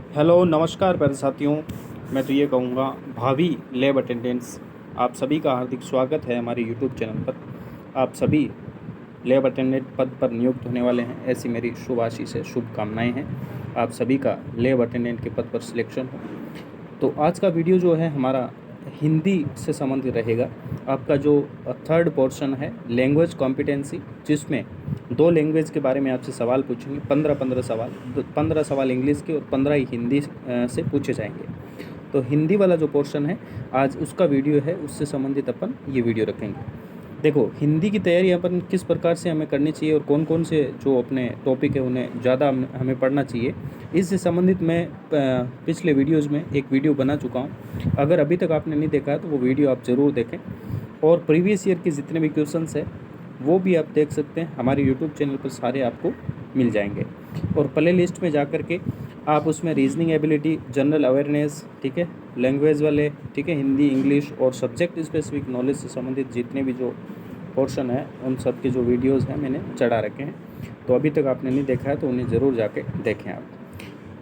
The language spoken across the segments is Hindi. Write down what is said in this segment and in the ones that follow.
हेलो नमस्कार प्यारे साथियों। मैं तो ये कहूँगा भावी लैब अटेंडेंट्स आप सभी का हार्दिक स्वागत है हमारे यूट्यूब चैनल पर। आप सभी लैब अटेंडेंट पद पर नियुक्त होने वाले हैं, ऐसी मेरी शुभ आशीष है, शुभकामनाएँ हैं। आप सभी का लैब अटेंडेंट के पद पर सिलेक्शन हो। तो आज का वीडियो जो है हमारा हिंदी से संबंधित रहेगा। आपका जो थर्ड पोर्शन है लैंग्वेज कॉम्पिटेंसी, जिसमें 2 लैंग्वेज के बारे में आपसे सवाल पूछेंगे। 15-15 सवाल, 15 सवाल इंग्लिश के और 15 ही हिंदी से पूछे जाएंगे। तो हिंदी वाला जो पोर्शन है आज उसका वीडियो है, उससे संबंधित अपन ये वीडियो रखेंगे। देखो, हिंदी की तैयारी अपन किस प्रकार से हमें करनी चाहिए और कौन कौन से जो अपने टॉपिक है उन्हें ज़्यादा हमें पढ़ना चाहिए, इससे संबंधित मैं पिछले वीडियोस में एक वीडियो बना चुका हूँ। अगर अभी तक आपने नहीं देखा है तो वो वीडियो आप ज़रूर देखें। और प्रीवियस ईयर के जितने भी क्वेश्चंस हैं वो भी आप देख सकते हैं, हमारे यूट्यूब चैनल पर सारे आपको मिल जाएंगे। और प्ले लिस्ट में जा कर के आप उसमें रीजनिंग एबिलिटी, जनरल अवेयरनेस, ठीक है, लैंग्वेज वाले, ठीक है, हिंदी, इंग्लिश और सब्जेक्ट स्पेसिफिक नॉलेज से संबंधित जितने भी जो पोर्शन है उन सब के जो वीडियोज़ हैं मैंने चढ़ा रखे हैं। तो अभी तक आपने नहीं देखा है तो उन्हें ज़रूर जाके देखें आप।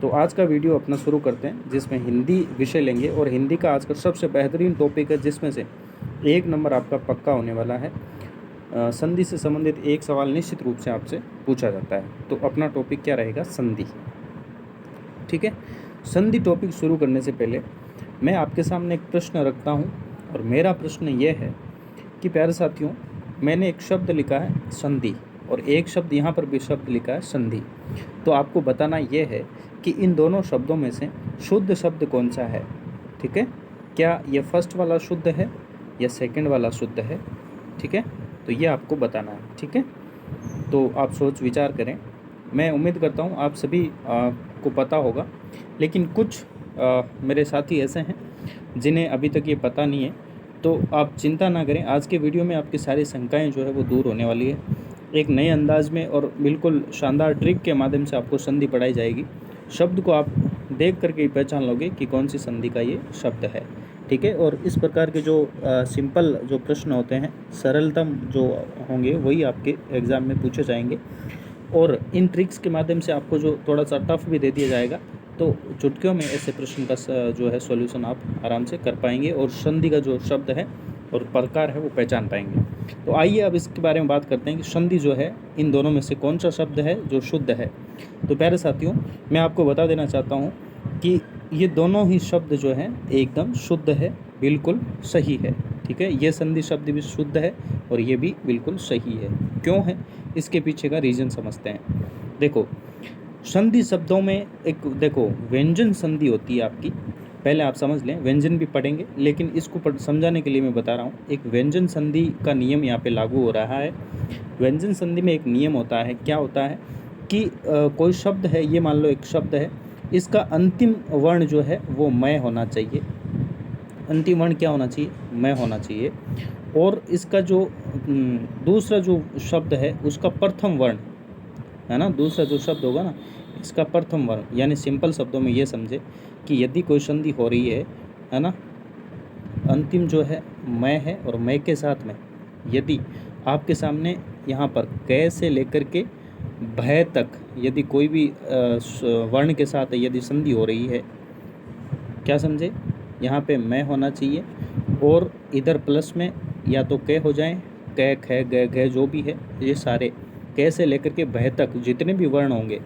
तो आज का वीडियो अपना शुरू करते हैं, जिसमें हिंदी विषय लेंगे। और हिंदी का आज का सबसे बेहतरीन टॉपिक है, जिसमें से 1 नंबर आपका पक्का होने वाला है। संधि से संबंधित एक सवाल निश्चित रूप से आपसे पूछा जाता है। तो अपना टॉपिक क्या रहेगा? संधि। ठीक है, संधि टॉपिक शुरू करने से पहले मैं आपके सामने एक प्रश्न रखता हूँ। और मेरा प्रश्न ये है कि प्यारे साथियों, मैंने एक शब्द लिखा है संधि, और एक शब्द यहाँ पर भी शब्द लिखा है संधि। तो आपको बताना ये है कि इन दोनों शब्दों में से शुद्ध शब्द कौन सा है। ठीक है, क्या ये फर्स्ट वाला शुद्ध है या सेकंड वाला शुद्ध है? ठीक है, तो ये आपको बताना है। ठीक है, तो आप सोच विचार करें। मैं उम्मीद करता हूँ आप सभी को पता होगा, लेकिन कुछ मेरे साथी ऐसे हैं जिन्हें अभी तक ये पता नहीं है। तो आप चिंता ना करें, आज के वीडियो में आपकी सारी शंकाएं जो है वो दूर होने वाली है। एक नए अंदाज में और बिल्कुल शानदार ट्रिक के माध्यम से आपको संधि पढ़ाई जाएगी। शब्द को आप देख करके ही पहचान लोगे कि कौन सी संधि का ये शब्द है। ठीक है, और इस प्रकार के जो सिंपल जो प्रश्न होते हैं, सरलतम जो होंगे वही आपके एग्ज़ाम में पूछे जाएंगे। और इन ट्रिक्स के माध्यम से आपको जो थोड़ा सा टफ भी दे दिया जाएगा, तो चुटकियों में ऐसे प्रश्न का जो है सॉल्यूशन आप आराम से कर पाएंगे और संधि का जो शब्द है और प्रकार है वो पहचान पाएंगे। तो आइए अब इसके बारे में बात करते हैं कि संधि जो है इन दोनों में से कौन सा शब्द है जो शुद्ध है। तो प्यारे साथियों, मैं आपको बता देना चाहता हूँ कि ये दोनों ही शब्द जो हैं एकदम शुद्ध है, बिल्कुल सही है। ठीक है, ये संधि शब्द भी शुद्ध है और ये भी बिल्कुल सही है। क्यों है, इसके पीछे का रीज़न समझते हैं। देखो, संधि शब्दों में एक देखो व्यंजन संधि होती है आपकी। पहले आप समझ लें, व्यंजन भी पढ़ेंगे, लेकिन इसको समझाने के लिए मैं बता रहा हूँ। एक व्यंजन संधि का नियम यहाँ पे लागू हो रहा है। व्यंजन संधि में एक नियम होता है, क्या होता है कि कोई शब्द है, ये मान लो एक शब्द है, इसका अंतिम वर्ण जो है वो मैं होना चाहिए। अंतिम वर्ण क्या होना चाहिए? मैं होना चाहिए। और इसका जो दूसरा जो शब्द है उसका प्रथम वर्ण है ना, दूसरा जो शब्द होगा ना इसका प्रथम वर्ण, यानी सिंपल शब्दों में ये समझे कि यदि कोई संधि हो रही है ना, अंतिम जो है मैं है और मैं के साथ में यदि आपके सामने यहाँ पर कै से लेकर के भय तक यदि कोई भी वर्ण के साथ यदि संधि हो रही है, क्या समझे, यहाँ पे मैं होना चाहिए और इधर प्लस में या तो कै हो जाए, कै ख ग घ जो भी है, ये सारे कै से लेकर के भय तक जितने भी वर्ण होंगे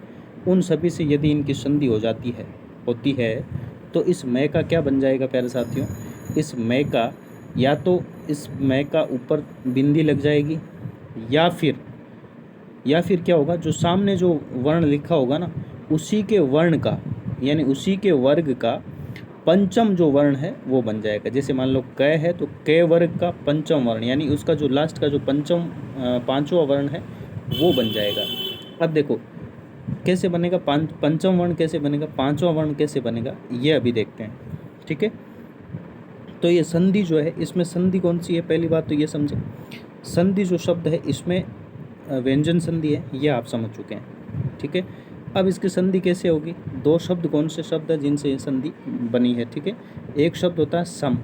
उन सभी से यदि इनकी संधि हो जाती है होती है तो इस मैं का क्या बन जाएगा प्यारे साथियों? इस मैं का या तो इस मैं का ऊपर बिंदी लग जाएगी, या फिर क्या होगा, जो सामने जो वर्ण लिखा होगा ना उसी के वर्ण का, यानी उसी के वर्ग का पंचम जो वर्ण है वो बन जाएगा। जैसे मान लो क है तो क वर्ग का पंचम वर्ण, यानी उसका जो लास्ट का जो पंचम पांचवा वर्ण है वो बन जाएगा। अब देखो कैसे बनेगा पंचम वर्ण, कैसे बनेगा पांचवा वर्ण, कैसे बनेगा, ये अभी देखते हैं। ठीक है, तो ये संधि जो है, इसमें संधि कौन सी है, पहली बात तो ये समझे। संधि जो शब्द है इसमें व्यंजन संधि है, ये आप समझ चुके हैं। ठीक है, अब इसकी संधि कैसे होगी? 2 शब्द कौन से शब्द है जिनसे ये संधि बनी है? ठीक है, एक शब्द होता है सम।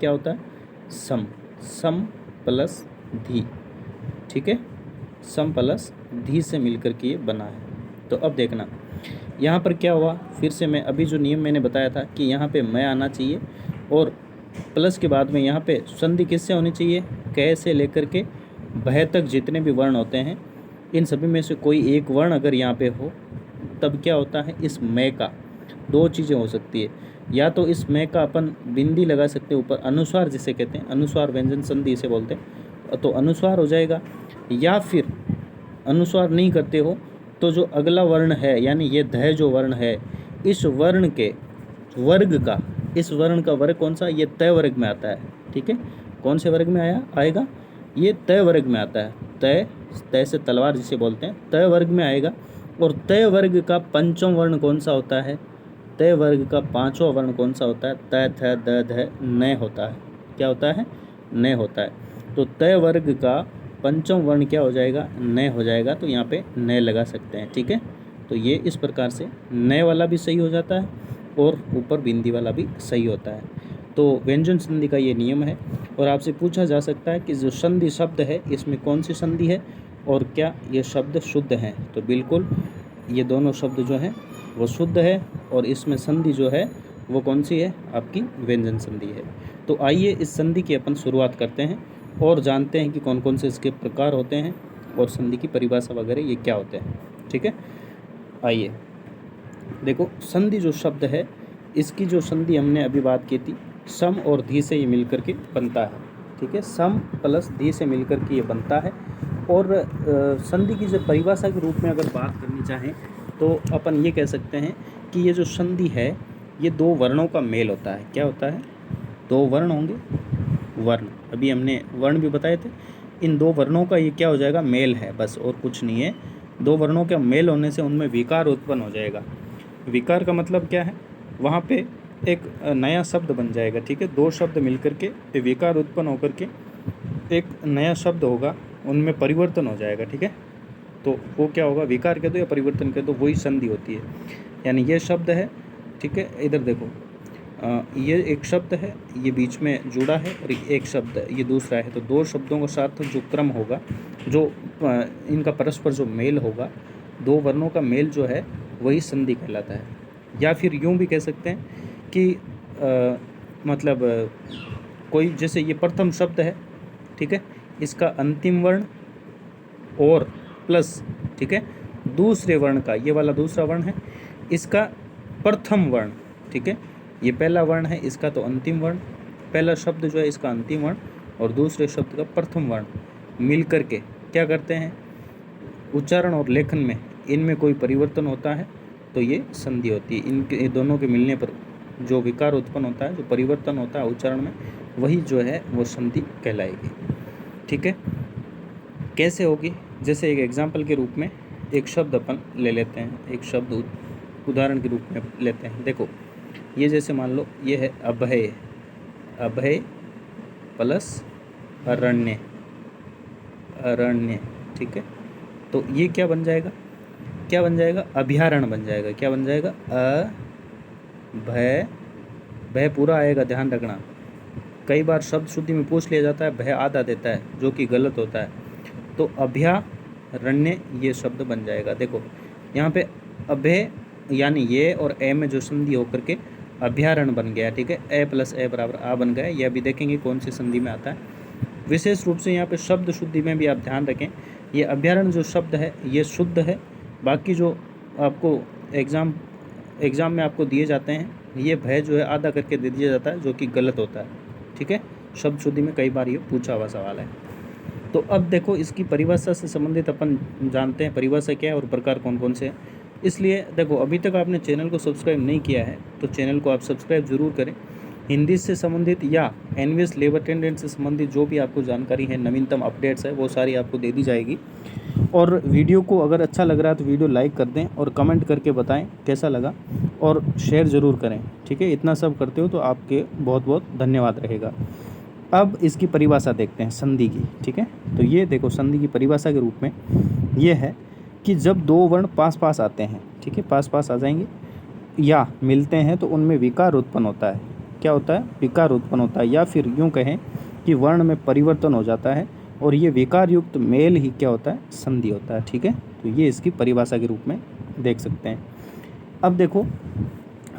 क्या होता है? सम। सम प्लस धी। ठीक है, सम प्लस धी से मिलकर के ये बना है। तो अब देखना, यहाँ पर क्या हुआ, फिर से मैं अभी जो नियम मैंने बताया था कि यहाँ पे मैं आना चाहिए और प्लस के बाद में यहाँ पे संधि किससे होनी चाहिए, क से लेकर के भय तक जितने भी वर्ण होते हैं इन सभी में से कोई एक वर्ण अगर यहाँ पे हो तब क्या होता है, इस मैं का दो चीज़ें हो सकती है। या तो इस मैं का अपन बिंदी लगा सकते हैं ऊपर, अनुस्वार जिसे कहते हैं, अनुस्वार व्यंजन संधि इसे बोलते हैं, तो अनुस्वार हो जाएगा। या फिर अनुस्वार नहीं करते हो तो जो अगला वर्ण है यानी ये ध जो वर्ण है, इस वर्ण के वर्ग का, इस वर्ण का वर्ग कौन सा, ये तय वर्ग में आता है। ठीक है, कौन से वर्ग में आएगा, ये तय वर्ग में आता है। तय से तलवार जिसे बोलते हैं, तय वर्ग में आएगा। और तय वर्ग का पंचम वर्ण कौन सा होता है, तय वर्ग का पांचवा वर्ण कौन सा होता है, तय थ द ध न होता है। क्या होता है, न होता है। तो तय वर्ग का पंचम वर्ण क्या हो जाएगा, न हो जाएगा। तो यहाँ पे न लगा सकते हैं। ठीक है, तो ये इस प्रकार से न वाला भी सही हो जाता है और ऊपर बिंदी वाला भी सही होता है। तो व्यंजन संधि का ये नियम है। और आपसे पूछा जा सकता है कि जो संधि शब्द है इसमें कौन सी संधि है और क्या ये शब्द शुद्ध हैं, तो बिल्कुल ये दोनों शब्द जो हैं वो शुद्ध है और इसमें संधि जो है वो कौन सी है, आपकी व्यंजन संधि है। तो आइए इस संधि की अपन शुरुआत करते हैं और जानते हैं कि कौन कौन से इसके प्रकार होते हैं और संधि की परिभाषा वगैरह ये क्या होते हैं। ठीक है, आइए देखो, संधि जो शब्द है इसकी जो संधि हमने अभी बात की थी, सम और धी से ये मिलकर के बनता है। ठीक है, सम प्लस धी से मिलकर के ये बनता है। और संधि की जब परिभाषा के रूप में अगर बात करनी चाहें तो अपन ये कह सकते हैं कि ये जो संधि है ये दो वर्णों का मेल होता है। क्या होता है, दो वर्ण होंगे, वर्ण अभी हमने वर्ण भी बताए थे, इन दो वर्णों का ये क्या हो जाएगा, मेल है, बस और कुछ नहीं है। दो वर्णों का मेल होने से उनमें विकार उत्पन्न हो जाएगा। विकार का मतलब क्या है, वहाँ पे एक नया शब्द बन जाएगा। ठीक है, दो शब्द मिलकर के विकार उत्पन्न होकर के एक नया शब्द होगा, उनमें परिवर्तन हो जाएगा। ठीक है, तो वो क्या होगा, विकार कह दो या परिवर्तन कह दो, वही संधि होती है। यानी ये शब्द है, ठीक है, इधर देखो, ये एक शब्द है, ये बीच में जुड़ा है और एक शब्द है, ये दूसरा है। तो दो शब्दों के साथ जो क्रम होगा, जो इनका परस्पर जो मेल होगा, दो वर्णों का मेल जो है वही संधि कहलाता है। या फिर यूँ भी कह सकते हैं कि मतलब कोई, जैसे ये प्रथम शब्द है, ठीक है, इसका अंतिम वर्ण और प्लस, ठीक है, दूसरे वर्ण का, ये वाला दूसरा वर्ण है, इसका प्रथम वर्ण, ठीक है, ये पहला वर्ण है इसका तो अंतिम वर्ण, पहला शब्द जो है इसका अंतिम वर्ण और दूसरे शब्द का प्रथम वर्ण मिल कर के क्या करते हैं, उच्चारण और लेखन में इनमें कोई परिवर्तन होता है तो ये संधि होती है। इनके दोनों के मिलने पर जो विकार उत्पन्न होता है, जो परिवर्तन होता है उच्चारण में, वही जो है वो संधि कहलाएगी। ठीक है, कैसे होगी, जैसे एक एग्जाम्पल के रूप में एक शब्द अपन ले लेते हैं, एक शब्द उदाहरण के रूप में लेते हैं। देखो, ये जैसे मान लो ये है अभय, अभय प्लस अरण्य, अरण्य। ठीक है, तो ये क्या बन जाएगा, क्या बन जाएगा, अभयारण्य बन जाएगा। क्या बन जाएगा, भय, भय पूरा आएगा, ध्यान रखना। कई बार शब्द शुद्धि में पूछ लिया जाता है, भय आधा देता है, जो कि गलत होता है। तो अभयारण्य ये शब्द बन जाएगा। देखो यहाँ पे अभय यानी ये और ए में जो संधि होकर के अभयारण्य बन गया। ठीक है, ए प्लस ए बराबर आ बन गया। यह भी देखेंगे कौन सी संधि में आता है। विशेष रूप से यहाँ पे शब्द शुद्धि में भी आप ध्यान रखें, ये अभयारण्य जो शब्द है ये शुद्ध है। बाकी जो आपको एग्ज़ाम में आपको दिए जाते हैं, ये भय जो है आधा करके दे दिया जाता है, जो कि गलत होता है। ठीक है, शब्द शुद्धि में कई बार ये पूछा हुआ सवाल है। तो अब देखो, इसकी परिभाषा से संबंधित अपन जानते हैं परिभाषा क्या है और प्रकार कौन कौन से हैं। इसलिए देखो, अभी तक आपने चैनल को सब्सक्राइब नहीं किया है तो चैनल को आप सब्सक्राइब ज़रूर करें। हिंदी से संबंधित या एनवीएस लेबर अटेंडेंट से संबंधित जो भी आपको जानकारी है, नवीनतम अपडेट्स है, वो सारी आपको दे दी जाएगी। और वीडियो को अगर अच्छा लग रहा है तो वीडियो लाइक कर दें और कमेंट करके बताएं कैसा लगा, और शेयर ज़रूर करें। ठीक है, इतना सब करते हो तो आपके बहुत बहुत धन्यवाद रहेगा। अब इसकी परिभाषा देखते हैं संधि की। ठीक है, तो ये देखो, संधि की परिभाषा के रूप में ये है कि जब दो वर्ण पास पास आते हैं, ठीक है, पास पास आ जाएंगे या मिलते हैं तो उनमें विकार उत्पन्न होता है। क्या होता है, विकार उत्पन्न होता है। या फिर यूँ कहें कि वर्ण में परिवर्तन हो जाता है और ये विकार युक्त मेल ही क्या होता है, संधि होता है। ठीक है, तो ये इसकी परिभाषा के रूप में देख सकते हैं। अब देखो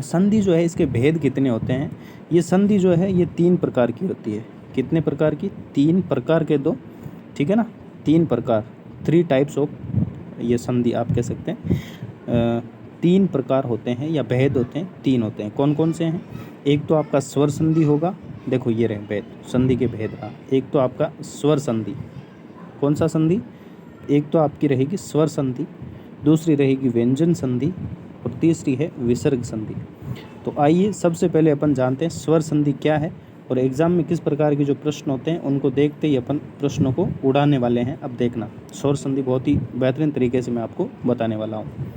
संधि जो है इसके भेद कितने होते हैं। ये संधि जो है ये 3 प्रकार की होती है। कितने प्रकार की? 3 प्रकार के दो, ठीक है ना, 3 प्रकार, 3 टाइप्स ऑफ ये संधि आप कह सकते हैं। 3 प्रकार होते हैं या भेद होते हैं, 3 होते हैं। कौन कौन से हैं? एक तो आपका स्वर संधि होगा, देखो ये रहे भेद, संधि के भेद रहा। एक तो आपका स्वर संधि, कौन सा संधि? एक तो आपकी रहेगी स्वर संधि, दूसरी रहेगी व्यंजन संधि और तीसरी है विसर्ग संधि। तो आइए सबसे पहले अपन जानते हैं स्वर संधि क्या है और एग्जाम में किस प्रकार के जो प्रश्न होते हैं उनको देखते ही अपन प्रश्नों को उड़ाने वाले हैं। अब देखना स्वर संधि बहुत ही बेहतरीन तरीके से मैं आपको बताने वाला हूँ।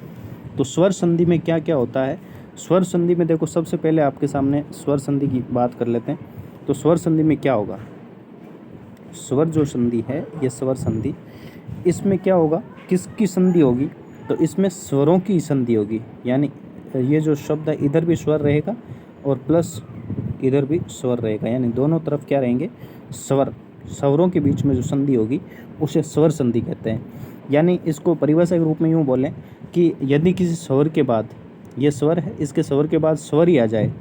तो स्वर संधि में क्या क्या होता है? स्वर संधि में देखो सबसे पहले आपके सामने स्वर संधि की बात कर लेते हैं। तो स्वर संधि में क्या होगा? स्वर जो संधि है ये स्वर संधि, इसमें क्या होगा, किसकी संधि होगी? तो इसमें स्वरों की संधि होगी। यानी ये जो शब्द है इधर भी स्वर रहेगा और प्लस इधर भी स्वर रहेगा, यानी दोनों तरफ क्या रहेंगे? स्वर। स्वरों के बीच में जो संधि होगी उसे स्वर संधि कहते हैं। यानी इसको परिभाषा के रूप में यूँ बोलें कि यदि किसी स्वर के बाद, ये स्वर है, इसके स्वर के बाद स्वर ही आ जाए,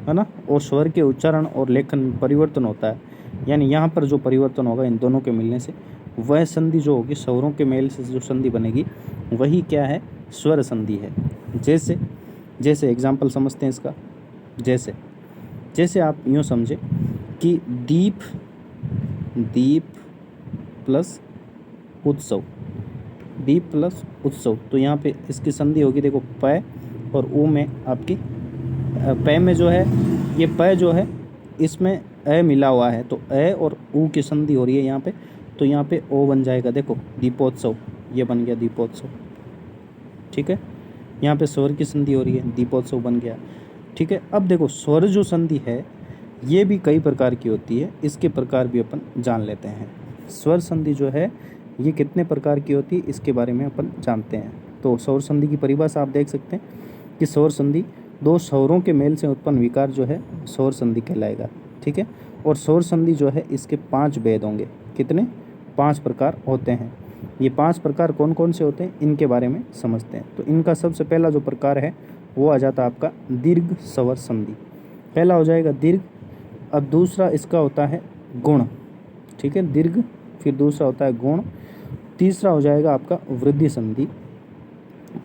है ना, और स्वर के उच्चारण और लेखन में परिवर्तन होता है, यानी यहाँ पर जो परिवर्तन होगा इन दोनों के मिलने से, वह संधि जो होगी, स्वरों के मेल से जो संधि बनेगी वही क्या है? स्वर संधि है। जैसे एग्जाम्पल समझते हैं इसका। जैसे आप यूँ समझे कि दीप प्लस उत्सव, दीप प्लस उत्सव, तो यहाँ पे इसकी संधि होगी, देखो प और ऊ में आपकी प में जो है ये प जो है इसमें ए मिला हुआ है, तो ए और ऊ की संधि हो रही है यहाँ पे, तो यहाँ पे ओ बन जाएगा। देखो दीपोत्सव, ये बन गया दीपोत्सव, ठीक है। यहाँ पे स्वर की संधि हो रही है, दीपोत्सव बन गया, ठीक है। अब देखो स्वर जो संधि है ये भी कई प्रकार की होती है, इसके प्रकार भी अपन जान लेते हैं। स्वर संधि जो है ये कितने प्रकार की होती है इसके बारे में अपन जानते हैं। तो स्वर संधि की परिभाषा आप देख सकते हैं कि स्वर संधि दो स्वरों के मेल से उत्पन्न विकार जो है स्वर संधि कहलाएगा, ठीक है। और स्वर संधि जो है इसके 5 भेद होंगे। कितने? 5 प्रकार होते हैं। ये 5 प्रकार कौन कौन से होते हैं इनके बारे में समझते हैं। तो इनका सबसे पहला जो प्रकार है वो आ जाता है आपका दीर्घ स्वर संधि। पहला हो जाएगा दीर्घ। अब दूसरा इसका होता है गुण, ठीक है, दीर्घ। फिर दूसरा होता है गुण। तीसरा हो जाएगा आपका वृद्धि संधि।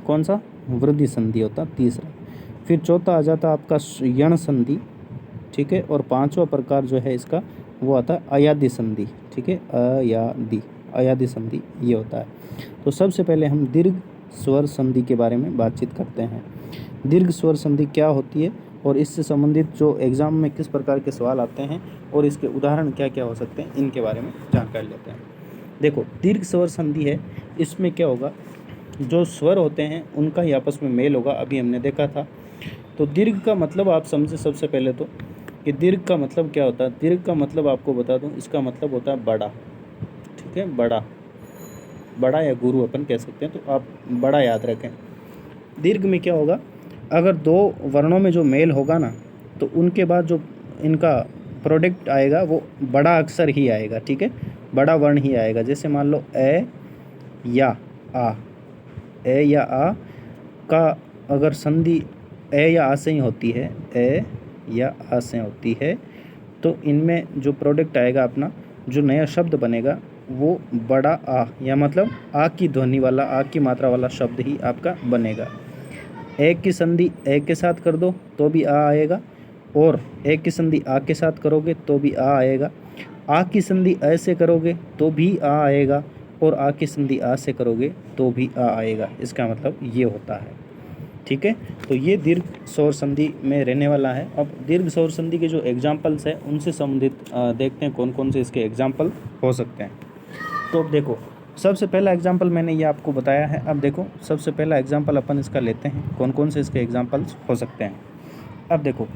कौन सा? वृद्धि संधि होता तीसरा। फिर चौथा आ जाता आपका यण संधि, ठीक है। और 5वां प्रकार जो है इसका वो आता है अयादि संधि, ठीक है, अयादि संधि ये होता है। तो सबसे पहले हम दीर्घ स्वर संधि के बारे में बातचीत करते हैं। दीर्घ स्वर संधि क्या होती है और इससे संबंधित जो एग्ज़ाम में किस प्रकार के सवाल आते हैं और इसके उदाहरण क्या क्या हो सकते हैं इनके बारे में जानकारी लेते हैं। देखो दीर्घ स्वर संधि है, इसमें क्या होगा, जो स्वर होते हैं उनका ही आपस में मेल होगा, अभी हमने देखा था। तो दीर्घ का मतलब आप समझे सबसे पहले तो कि दीर्घ का मतलब क्या होता है। दीर्घ का मतलब आपको बता दूं, इसका मतलब होता है बड़ा, ठीक है, बड़ा या गुरु अपन कह सकते हैं। तो आप बड़ा याद रखें। दीर्घ में क्या होगा, अगर 2 वर्णों में जो मेल होगा ना तो उनके बाद जो इनका प्रोडक्ट आएगा वो बड़ा अक्षर ही आएगा, ठीक है, बड़ा वर्ण ही आएगा। जैसे मान लो ए या आ का अगर संधि ए या आ से ही होती है, ए या आ से होती है, तो इनमें जो प्रोडक्ट आएगा अपना, जो नया शब्द बनेगा वो बड़ा आ, या मतलब आ की ध्वनि वाला, आ की मात्रा वाला शब्द ही आपका बनेगा। एक की संधि ए के साथ कर दो तो भी आ आएगा, और एक की संधि आ के साथ करोगे तो भी आ आएगा। आ की संधि ए से करोगे तो भी आ आएगा, और आ की संधि आ से करोगे तो भी आ आएगा। इसका मतलब ये होता है, ठीक है। तो ये दीर्घ स्वर संधि में रहने वाला है। अब दीर्घ स्वर संधि के जो एग्जाम्पल्स हैं उनसे संबंधित देखते हैं कौन कौन से इसके एग्जाम्पल हो सकते हैं। तो अब देखो सबसे पहला एग्जाम्पल मैंने ये आपको बताया है। अब देखो सबसे पहला एग्जाम्पल अपन इसका लेते हैं, कौन कौन से इसके एग्जाम्पल्स हो सकते हैं। अब देखो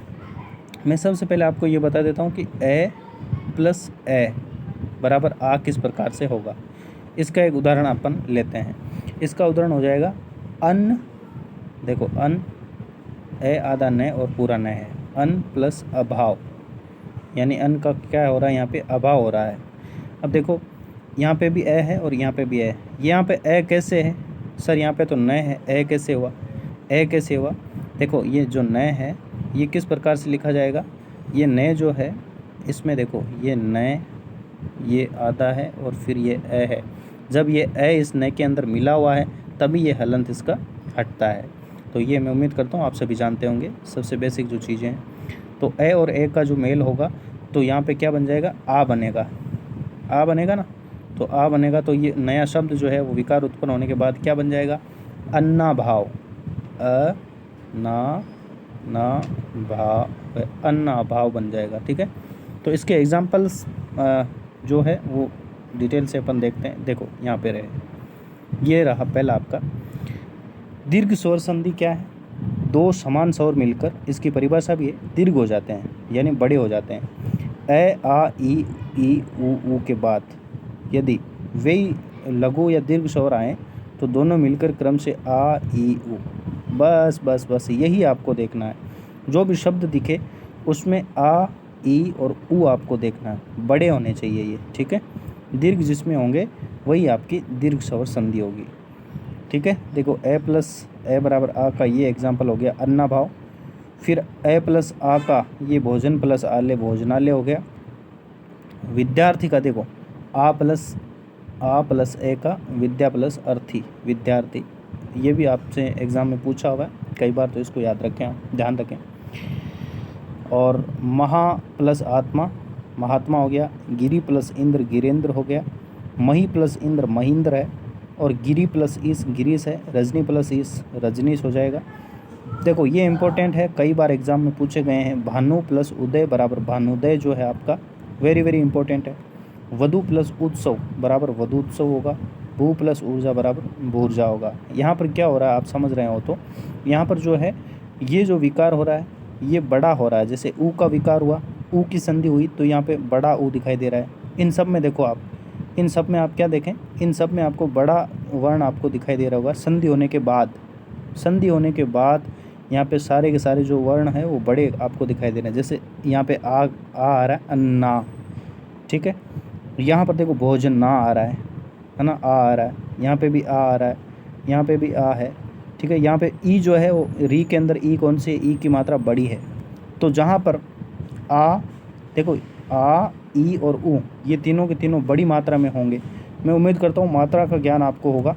मैं सबसे पहले आपको ये बता देता हूँ कि ए प्लस ए बराबर आ किस प्रकार से होगा। इसका एक उदाहरण अपन लेते हैं। इसका उदाहरण हो जाएगा अन्न। देखो अन्न, ए आधा न और पूरा न है, अन्न प्लस अभाव, यानी अन्न का क्या हो रहा है यहाँ पे, अभाव हो रहा है। अब देखो यहाँ पे भी ए है और यहाँ पे भी ए है। यहाँ पे ए कैसे है सर, यहाँ पे तो न है, ए कैसे हुआ, ए कैसे हुआ, देखो ये जो नए है ये किस प्रकार से लिखा जाएगा, ये नए जो है इसमें देखो ये नए, ये आधा है और फिर ये ए है, जब ये ए इस नए के अंदर मिला हुआ है तभी ये हलंत इसका हटता है। तो ये मैं उम्मीद करता हूँ आप सभी जानते होंगे सबसे बेसिक जो चीज़ें हैं। तो ए और ए का जो मेल होगा तो यहाँ पे क्या बन जाएगा, आ बनेगा, आ बनेगा ना। तो आ बनेगा तो ये नया शब्द जो है वो विकार उत्पन्न होने के बाद क्या बन जाएगा, अन्ना भाव, अ ना ना भाव, अन्ना भाव बन जाएगा। ठीक है, तो इसके एग्जाम्पल्स जो है वो डिटेल से अपन देखते हैं। देखो यहाँ पे रहे, ये रहा पहला आपका दीर्घ स्वर संधि क्या है, दो समान स्वर मिलकर, इसकी परिभाषा भी है, दीर्घ हो जाते हैं यानी बड़े हो जाते हैं। ए आ ई ऊ के बाद यदि वे लघु या दीर्घ स्वर आए तो दोनों मिलकर क्रम से आ ई ऊ, बस बस बस यही आपको देखना है। जो भी शब्द दिखे उसमें आ ई और ऊ आपको देखना है, बड़े होने चाहिए ये। ठीक है, दीर्घ जिसमें होंगे वही आपकी दीर्घ स्वर संधि होगी। ठीक है, देखो ए प्लस ए बराबर आ का ये एग्जाम्पल हो गया अन्ना भाव, फिर ए प्लस आ का ये भोजन प्लस आले भोजनालय हो गया। विद्यार्थी का देखो आ प्लस ए का विद्या प्लस अर्थी विद्यार्थी, ये भी आपसे एग्ज़ाम में पूछा हुआ है कई बार, तो इसको याद रखें, आप ध्यान रखें। और महा प्लस आत्मा महात्मा हो गया, गिरी प्लस इंद्र गिरेंद्र हो गया, मही प्लस इंद्र महेंद्र है, और गिरी प्लस ईस गिरीश है, रजनी प्लस ईस रजनीश हो जाएगा। देखो ये इंपॉर्टेंट है, कई बार एग्जाम में पूछे गए हैं। भानु प्लस उदय बराबर भानुदय जो है आपका वेरी वेरी इंपॉर्टेंट है। वधु प्लस उत्सव बराबर वधुत्सव होगा। भू प्लस ऊर्जा बराबर भूर्जा होगा। यहाँ पर क्या हो रहा है आप समझ रहे हो, तो यहाँ पर जो है ये जो विकार हो रहा है ये बड़ा हो रहा है। जैसे ऊ का विकार हुआ, ऊ की संधि हुई तो यहाँ पे बड़ा ऊ दिखाई दे रहा है। इन सब में देखो आप, इन सब में आप क्या देखें, इन सब में आपको बड़ा वर्ण आपको दिखाई दे रहा होगा। संधि होने के बाद, संधि होने के बाद यहाँ पे सारे के सारे जो वर्ण हैं वो बड़े आपको दिखाई दे रहे हैं। जैसे यहाँ पे आ रहा है अन्ना, ठीक है। यहाँ पर देखो भोजन ना आ रहा है ना, आ रहा है, यहाँ पे भी आ रहा है, यहाँ पे भी आ है, ठीक है। यहाँ पे ई जो है वो री के अंदर ई कौन सी, ई की मात्रा बड़ी है। तो जहाँ पर आ देखो आ ई और ऊ ये तीनों के तीनों बड़ी मात्रा में होंगे। मैं उम्मीद करता हूँ मात्रा का ज्ञान आपको होगा,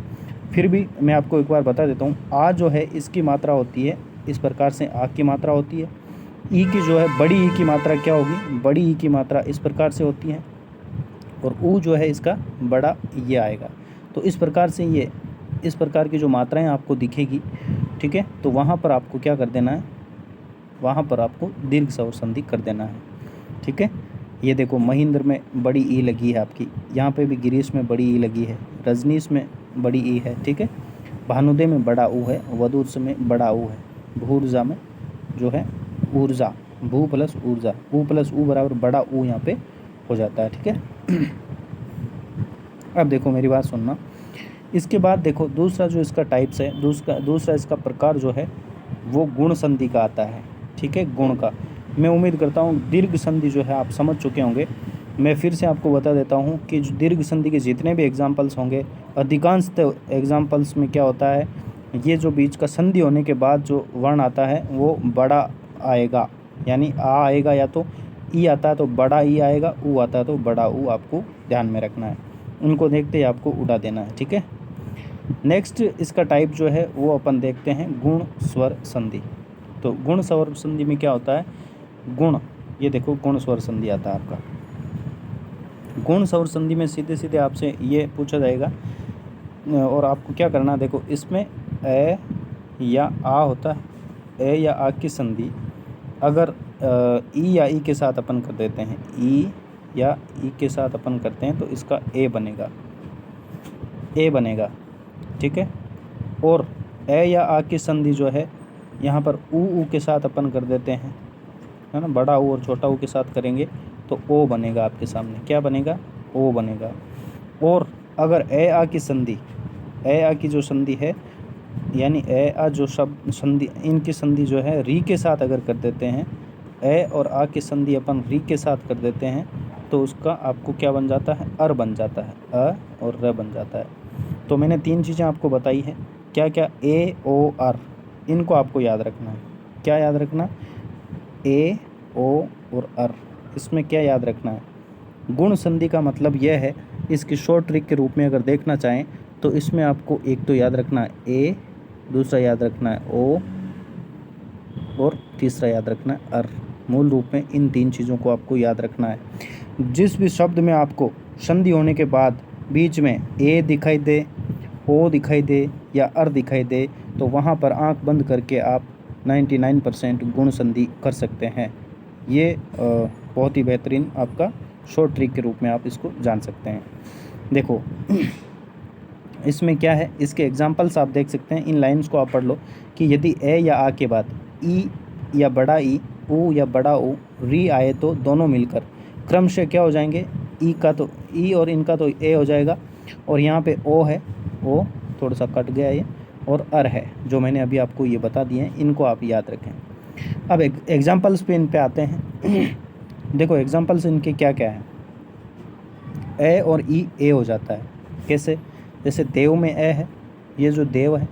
फिर भी मैं आपको एक बार बता देता हूँ। आ जो है इसकी मात्रा होती है इस प्रकार से, आ की मात्रा होती है। ई की जो है बड़ी ई की मात्रा क्या होगी, बड़ी ई की मात्रा इस प्रकार से होती है, और ऊ जो है इसका बड़ा ये आएगा। तो इस प्रकार से ये इस प्रकार की जो मात्राएं आपको दिखेगी, ठीक है। तो वहाँ पर आपको क्या कर देना है, वहाँ पर आपको दीर्घ स्वर संधि कर देना है, ठीक है। ये देखो महेंद्र में बड़ी ई लगी है आपकी, यहाँ पे भी गिरीश में बड़ी ई लगी है, रजनीश में बड़ी ई है, ठीक है। भानुदय में बड़ा ऊ है, वधूस में बड़ा ऊ है, भूर्जा में जो है ऊर्जा, भू प्लस ऊर्जा, ऊ प्लस ऊ बराबर बड़ा ऊ यहाँ पे हो जाता है, ठीक है। अब देखो मेरी बात सुनना, इसके बाद देखो दूसरा जो इसका टाइप्स है, दूसरा इसका प्रकार जो है वो गुण संधि का आता है, ठीक है। गुण का मैं उम्मीद करता हूँ दीर्घ संधि जो है आप समझ चुके होंगे। मैं फिर से आपको बता देता हूँ कि जो दीर्घ संधि के जितने भी एग्जाम्पल्स होंगे, अधिकांश एग्जाम्पल्स में क्या होता है, ये जो बीच का संधि होने के बाद जो वर्ण आता है वो बड़ा आएगा, यानी आ आएगा, या तो ई आता है तो बड़ा ई आएगा, ऊ आता है तो बड़ा ऊ, आपको ध्यान में रखना है। उनको देखते ही आपको उड़ा देना है, ठीक है। नेक्स्ट इसका टाइप जो है वो अपन देखते हैं गुण स्वर संधि। तो गुण स्वर संधि में क्या होता है, गुण, ये देखो गुण स्वर संधि आता है आपका। गुण स्वर संधि में सीधे सीधे आपसे ये पूछा जाएगा, और आपको क्या करना है, देखो इसमें ए या आ होता है, ए या आ की संधि अगर ई या ई के साथ अपन कर देते हैं, ई या ई के साथ अपन करते हैं तो इसका ए बनेगा, ए बनेगा, ठीक है। और ए या आ की संधि जो है यहाँ पर ऊ के साथ अपन कर देते हैं, है ना, बड़ा ऊ और छोटा ऊ के साथ करेंगे तो ओ बनेगा आपके सामने, क्या बनेगा, ओ बनेगा। और अगर ए आ की संधि, ए आ की जो संधि है, यानी ए आ जो शब्द संधि, इनकी संधि जो है री के साथ अगर कर देते हैं, ए और आ की संधि अपन री के साथ कर देते हैं तो उसका आपको क्या बन जाता है, अर बन जाता है, अ और र बन जाता है। तो मैंने तीन चीज़ें आपको बताई हैं, क्या क्या, ए ओ अर, इनको आपको याद रखना है। क्या याद रखना? ए, ओ और अर। इसमें क्या याद रखना है? गुण संधि का मतलब यह है, इसकी शॉर्ट ट्रिक के रूप में अगर देखना चाहें तो इसमें आपको एक तो याद रखना है ए, दूसरा याद रखना है ओ और तीसरा याद रखना है अर। मूल रूप में इन 3 चीज़ों को आपको याद रखना है। जिस भी शब्द में आपको संधि होने के बाद बीच में ए दिखाई दे, ओ दिखाई दे या अर दिखाई दे, तो वहाँ पर आंख बंद करके आप 99% गुण संधि कर सकते हैं। ये बहुत ही बेहतरीन आपका शॉर्ट ट्रिक के रूप में आप इसको जान सकते हैं। देखो इसमें क्या है, इसके एग्जांपल्स आप देख सकते हैं। इन लाइंस को आप पढ़ लो कि यदि ए या आ के बाद ई या बड़ा ई, ऊ या बड़ा ऊ, री आए तो दोनों मिलकर क्रमशः क्या हो जाएंगे? ई का तो ई और इनका तो ए हो जाएगा, और यहाँ पे ओ है, ओ थोड़ा सा कट गया ये, और अर है जो मैंने अभी आपको ये बता दिए हैं, इनको आप याद रखें। अब एग्जाम्पल्स पे इन पे आते हैं। देखो एग्जाम्पल्स इनके क्या क्या है। ए और ई ए हो जाता है। कैसे? जैसे देव में ए है, ये जो देव है,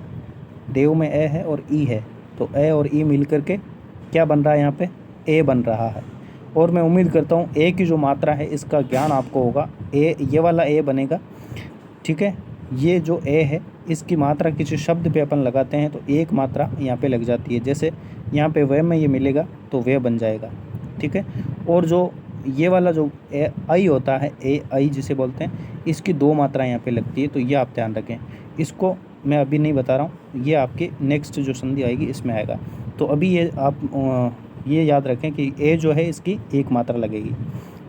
देव में ए है और ई है, तो ए और ई मिल करके क्या बन रहा है? यहाँ पे ए बन रहा है। और मैं उम्मीद करता हूँ ए की जो मात्रा है इसका ज्ञान आपको होगा। ए, ये वाला ए बनेगा, ठीक है। ये जो ए है इसकी मात्रा किसी शब्द पे अपन लगाते हैं तो एक मात्रा यहाँ पे लग जाती है। जैसे यहाँ पे वे में ये मिलेगा तो वे बन जाएगा, ठीक है। और जो ये वाला जो ए आई होता है, ए आई जिसे बोलते हैं, इसकी 2 मात्राएं यहाँ पे लगती है, तो ये आप ध्यान रखें। इसको मैं अभी नहीं बता रहा हूँ, ये आपके नेक्स्ट जो संधि आएगी इसमें आएगा। तो अभी ये आप ये याद रखें कि ए जो है इसकी 1 मात्रा लगेगी।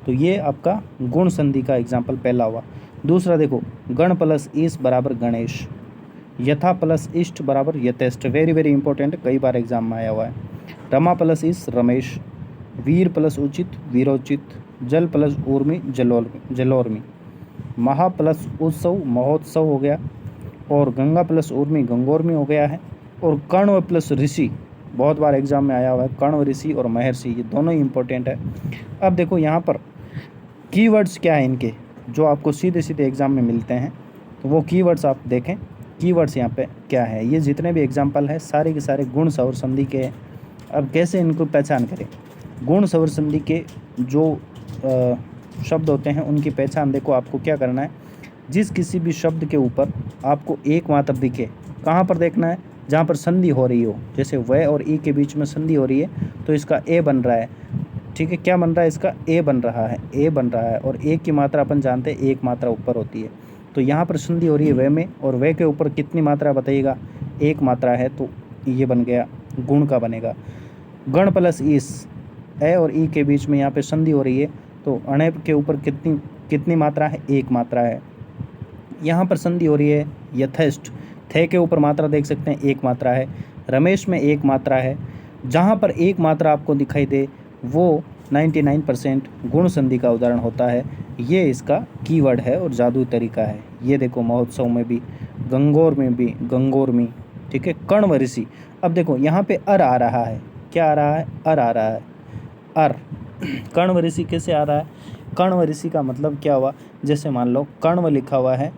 तो ये आपका गुण संधि का एग्जाम्पल पहला हुआ। दूसरा देखो, गण प्लस ईश बराबर गणेश, यथा प्लस इष्ट बराबर यथेष्ट। वेरी वेरी इंपॉर्टेंट, कई बार एग्जाम में आया हुआ है। रमा प्लस ईश रमेश, वीर प्लस उचित वीरोचित, जल प्लस ऊर्मी जलोर्मी, महा प्लस उत्सव महोत्सव हो गया, और गंगा प्लस ऊर्मी गंगोर्मी हो गया है। और कण्व प्लस ऋषि, बहुत बार एग्जाम में आया हुआ है, कण्व ऋषि और महर्षि, ये दोनों ही इंपॉर्टेंट है। अब देखो यहाँ पर कीवर्ड्स क्या है इनके, जो आपको सीधे सीधे एग्जाम में मिलते हैं, तो वो कीवर्ड्स आप देखें। कीवर्ड्स यहाँ पे क्या है, ये जितने भी एग्जाम्पल है सारे के सारे गुण स्वर संधि के हैं। अब कैसे इनको पहचान करें? गुण स्वर संधि के जो शब्द होते हैं उनकी पहचान देखो, आपको क्या करना है, जिस किसी भी शब्द के ऊपर आपको 1 मात्रा दिखे, कहाँ पर देखना है? जहाँ पर संधि हो रही हो। जैसे व और ई के बीच में संधि हो रही है तो इसका ए बन रहा है, ठीक है। क्या बन रहा है? इसका ए बन रहा है, ए बन रहा है। और ए की मात्रा अपन जानते हैं 1 मात्रा ऊपर होती है, तो यहाँ पर संधि हो रही है वे में, और वे के ऊपर कितनी मात्रा बताइएगा? 1 मात्रा है, तो ये बन गया, गुण का बनेगा। गण प्लस ईश, ए और ई के बीच में यहाँ पे संधि हो रही है, तो अणे के ऊपर कितनी मात्रा है? 1 मात्रा है। यहाँ पर संधि हो रही है यथेष्ट, थे के ऊपर मात्रा देख सकते हैं 1 मात्रा है। रमेश में 1 मात्रा है। जहाँ पर 1 मात्रा आपको दिखाई दे वो 99% गुण संधि का उदाहरण होता है। ये इसका कीवर्ड है और जादुई तरीका है। ये देखो महोत्सव में भी, गंगोर में भी, गंगोर्मी, ठीक है। कण्व ऋषि, अब देखो यहाँ पे अर आ रहा है, क्या आ रहा है? अर आ रहा है, अर। कण्व ऋषि कैसे आ रहा है? कण्व ऋषि का मतलब क्या हुआ? जैसे मान लो कण्व लिखा हुआ है,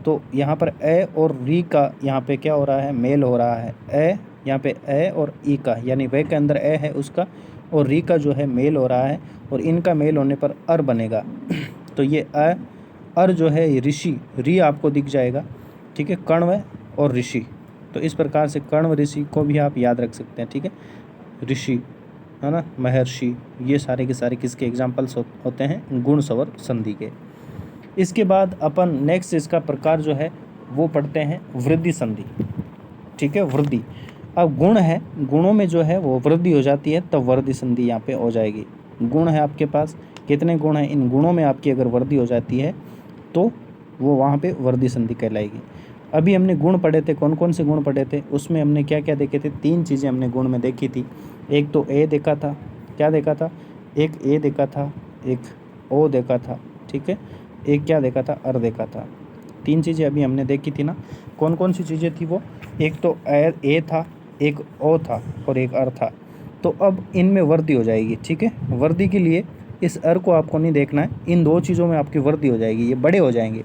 तो यहाँ पर ए और री का यहाँ पे क्या हो रहा है? मेल हो रहा है। ए यहाँ पे ए और ई का, यानी वे के अंदर ए है उसका, और री का जो है मेल हो रहा है, और इनका मेल होने पर अर बनेगा। तो ये अर जो है ऋषि, री आपको दिख जाएगा, ठीक है। कण्व और ऋषि, तो इस प्रकार से कण्व ऋषि को भी आप याद रख सकते हैं, ठीक है। ऋषि है ना, महर्षि, ये सारे के सारे किसके एग्जाम्पल्स होते हैं? गुण स्वर संधि के। इसके बाद अपन नेक्स्ट इसका प्रकार जो है वो पढ़ते हैं वृद्धि संधि, ठीक है। वृद्धि, अब गुण है, गुणों में जो है वो वृद्धि हो जाती है तब वृद्धि संधि यहाँ पे हो जाएगी। गुण है आपके पास, कितने गुण हैं? इन गुणों में आपकी अगर वृद्धि हो जाती है तो वो वहाँ पे वृद्धि संधि कहलाएगी। अभी हमने गुण पढ़े थे, कौन कौन से गुण पढ़े थे? उसमें हमने क्या क्या देखे थे? 3 चीज़ें हमने गुण में देखी थी। एक तो ए देखा था, क्या देखा था? एक ए देखा था, एक ओ देखा था, ठीक है। एक क्या देखा था? अर देखा था। 3 चीज़ें अभी हमने देखी थी ना। कौन कौन सी चीज़ें थी वो? एक तो ए था, एक ओ था और एक अर था। तो अब इनमें वृद्धि हो जाएगी, ठीक है। वृद्धि के लिए इस अर को आपको नहीं देखना है, इन 2 चीज़ों में आपकी वृद्धि हो जाएगी, ये बड़े हो जाएंगे।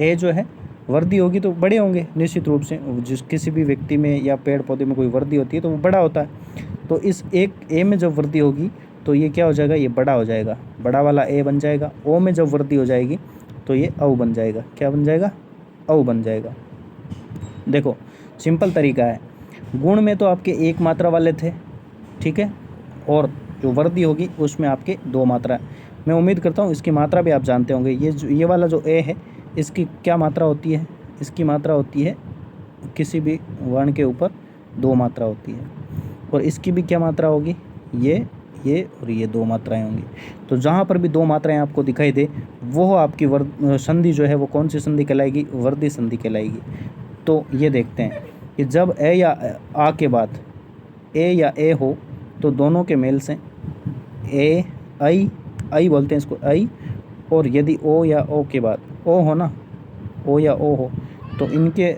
ए जो है वृद्धि होगी तो बड़े होंगे निश्चित रूप से। जिस किसी भी व्यक्ति में या पेड़ पौधे में कोई वृद्धि होती है तो वो बड़ा होता है। तो इस एक ए में जब वृद्धि होगी तो ये क्या हो जाएगा, ये बड़ा हो जाएगा, बड़ा वाला ए बन जाएगा। ओ में जब वृद्धि हो जाएगी तो ये औ बन जाएगा। क्या बन जाएगा, औ बन जाएगा। देखो सिंपल तरीका है, गुण में तो आपके एक मात्रा वाले थे, ठीक है, और जो वृद्धि होगी उसमें आपके दो मात्रा है। मैं उम्मीद करता हूँ इसकी मात्रा भी आप जानते होंगे। ये वाला जो ए है इसकी क्या मात्रा होती है, इसकी मात्रा होती है, किसी भी वर्ण के ऊपर दो मात्रा होती है। और इसकी भी क्या मात्रा होगी, ये और ये दो मात्राएं होंगी। तो जहाँ पर भी दो मात्राएं आपको दिखाई दे वो आपकी संधि जो है वो कौन सी संधि कहलाएगी, वृद्धि संधि कहलाएगी। तो ये देखते हैं कि जब ए या आ के बाद ए या ए हो तो दोनों के मेल से ए आई बोलते हैं इसको, आई। और यदि ओ या ओ के बाद ओ हो ना, ओ या ओ हो तो इनके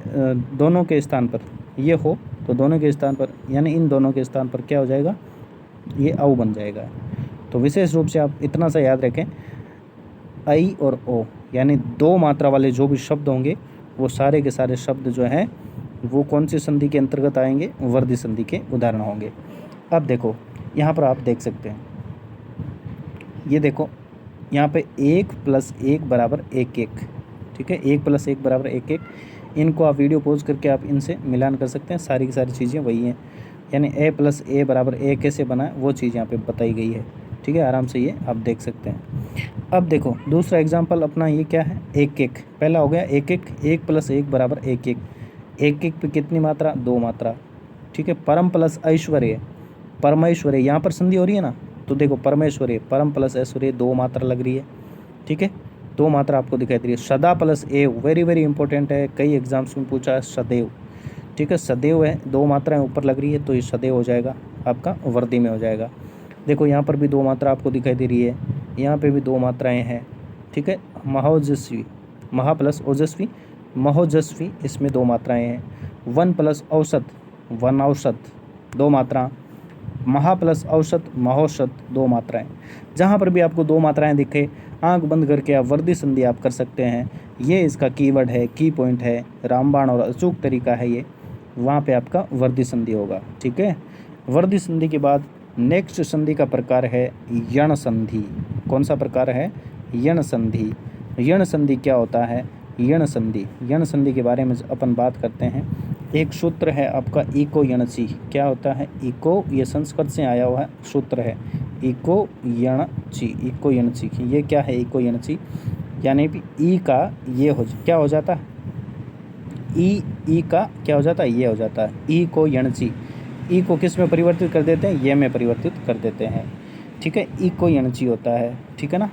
दोनों के स्थान पर ये हो तो दोनों के स्थान पर यानी इन दोनों के स्थान पर क्या हो जाएगा, ये औ बन जाएगा। तो विशेष रूप से आप इतना सा याद रखें, आई और ओ यानी दो मात्रा वाले जो भी शब्द होंगे वो सारे के सारे शब्द जो हैं वो कौन सी संधि के अंतर्गत आएंगे, वृद्धि संधि के उदाहरण होंगे। अब देखो यहाँ पर आप देख सकते हैं, ये देखो यहाँ पे 1 + 1 = 1, ठीक है, 1 + 1 = 1। इनको आप वीडियो पॉज करके आप इनसे मिलान कर सकते हैं, सारी की सारी चीज़ें वही हैं। यानी a + a = a कैसे बना है वो चीज़ यहाँ पे बताई गई है, ठीक है, आराम से ये आप देख सकते हैं। अब देखो दूसरा एग्जांपल अपना ये क्या है, 1 पहला हो गया 1 + 1 = 1। 1 पे कितनी मात्रा, दो मात्रा, ठीक है। परम प्लस ऐश्वर्य, परमेश्वर्य, यहाँ पर संधि हो रही है ना, तो देखो परमेश्वर्य, परम प्लस ऐश्वर्य, दो मात्रा लग रही है, ठीक है, दो मात्रा आपको दिखाई दे रही है। सदा प्लस एव, वेरी इंपॉर्टेंट है, कई एग्जाम्स में पूछा है सदैव, ठीक है, सदैव है, दो मात्राएं ऊपर लग रही है तो ये सदैव हो जाएगा, आपका वृद्धि में हो जाएगा। देखो यहाँ पर भी दो मात्रा आपको दिखाई दे रही है, यहाँ पे भी दो मात्राएं हैं, ठीक है। महोजस्वी, महा प्लस ओजस्वी, महोजस्वी, इसमें दो मात्राएं हैं। वन प्लस औसत, वन औसत, दो मात्रा। महा प्लस औसत, महोसत, दो मात्राएं। जहाँ पर भी आपको दो मात्राएं दिखे आंख बंद करके आप वृद्धि संधि आप कर सकते हैं। ये इसका कीवर्ड है, की पॉइंट है, रामबाण और अचूक तरीका है ये, वहाँ पे आपका वृद्धि संधि होगा, ठीक है। वृद्धि संधि के बाद नेक्स्ट संधि का प्रकार है यण संधि। कौन सा प्रकार है, यण संधि। यण संधि क्या होता है, यण संधि, यण संधि के बारे में अपन बात करते हैं। एक सूत्र है आपका इको यणची, क्या होता है, इको, ये संस्कृत से आया हुआ है सूत्र है, इको यणची, इको यणची। ये क्या है, इको यणची, यानी कि ई का ये हो क्या हो जाता है, ई का क्या हो जाता है, ये हो जाता है, ई को यणची। ई को किस में परिवर्तित कर देते हैं, ये में परिवर्तित कर देते हैं, ठीक है, इको यणची होता है, ठीक है ना,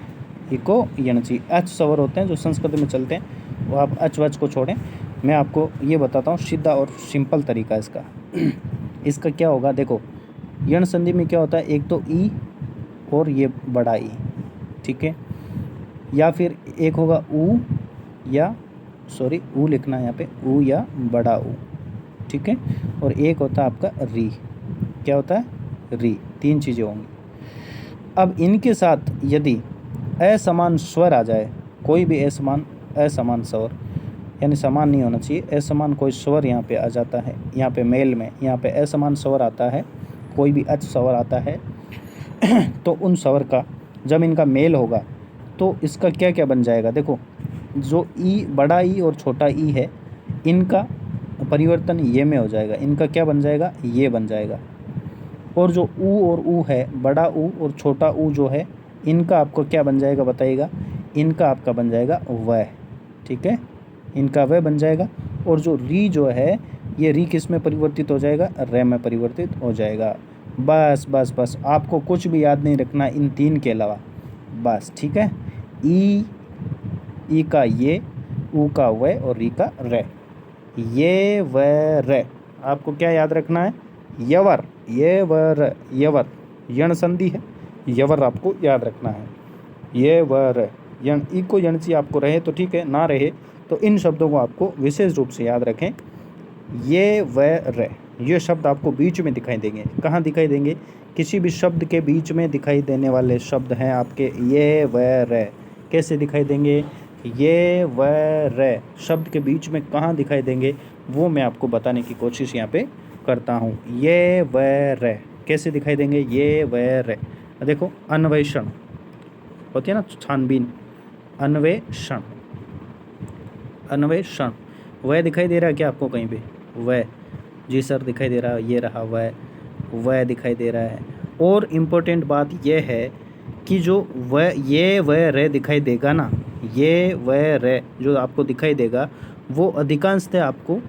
इको यणची। अच स्वर होते हैं जो संस्कृत में चलते हैं, वो आप अच वच को छोड़ें। मैं आपको ये बताता हूँ सीधा और सिंपल तरीका इसका। इसका क्या होगा, देखो यण संधि में क्या होता है, एक तो ई और ये बड़ा ई, ठीक है, या फिर एक होगा ऊ या सॉरी ऊ लिखना है यहाँ पे, ऊ या बड़ा ऊ, ठीक है, और एक होता है आपका री, क्या होता है, री, तीन चीज़ें होंगी। अब इनके साथ यदि असमान स्वर आ जाए, कोई भी असमान स्वर, यानी समान नहीं होना चाहिए, असमान कोई स्वर यहाँ पे आ जाता है, यहाँ पे मेल में, यहाँ पे असमान स्वर आता है, कोई भी अच स्वर आता है तो उन स्वर का जब इनका मेल होगा तो इसका क्या क्या बन जाएगा। देखो जो ई, बड़ा ई और छोटा ई है, इनका परिवर्तन ये में हो जाएगा, इनका क्या बन जाएगा, ये बन जाएगा। और जो ऊ और ऊ है, बड़ा ऊ और छोटा ऊ जो है, इनका आपको क्या बन जाएगा बताइएगा, इनका आपका बन जाएगा वह, ठीक है, इनका वह बन जाएगा। और जो री जो है, ये री किस में परिवर्तित हो जाएगा, रे में परिवर्तित हो जाएगा। बस बस बस, आपको कुछ भी याद नहीं रखना इन तीन के अलावा, बस, ठीक है। ई का ये, ऊ का वह और री का रे, ये व रे, आपको क्या याद रखना है, यवर, ये वर, यवर, यण संधि है, यवर आपको याद रखना है, ये वर यण। ई को यण ची आपको रहे तो ठीक है, ना रहे तो इन शब्दों को आपको विशेष रूप से याद रखें। ये व रे, ये शब्द आपको बीच में दिखाई देंगे। कहाँ दिखाई देंगे, किसी भी शब्द के बीच में दिखाई देने वाले शब्द हैं आपके ये व रे। कैसे दिखाई देंगे, ये व रे शब्द के बीच में कहाँ दिखाई देंगे वो मैं आपको बताने की कोशिश यहाँ पे करता हूँ। ये व रे कैसे दिखाई देंगे, ये व रे। देखो अन्वेषण होती है ना, छानबीन, अन्वेषण, अन्वेषण। वह दिखाई दे रहा है क्या आपको कहीं पे? वह, जी सर दिखाई दे रहा है, ये रहा वह दिखाई दे रहा है। और इम्पोर्टेंट बात यह है कि जो वह ये वह रे दिखाई देगा ना, ये वह रे जो आपको दिखाई देगा वो अधिकांशतः आपको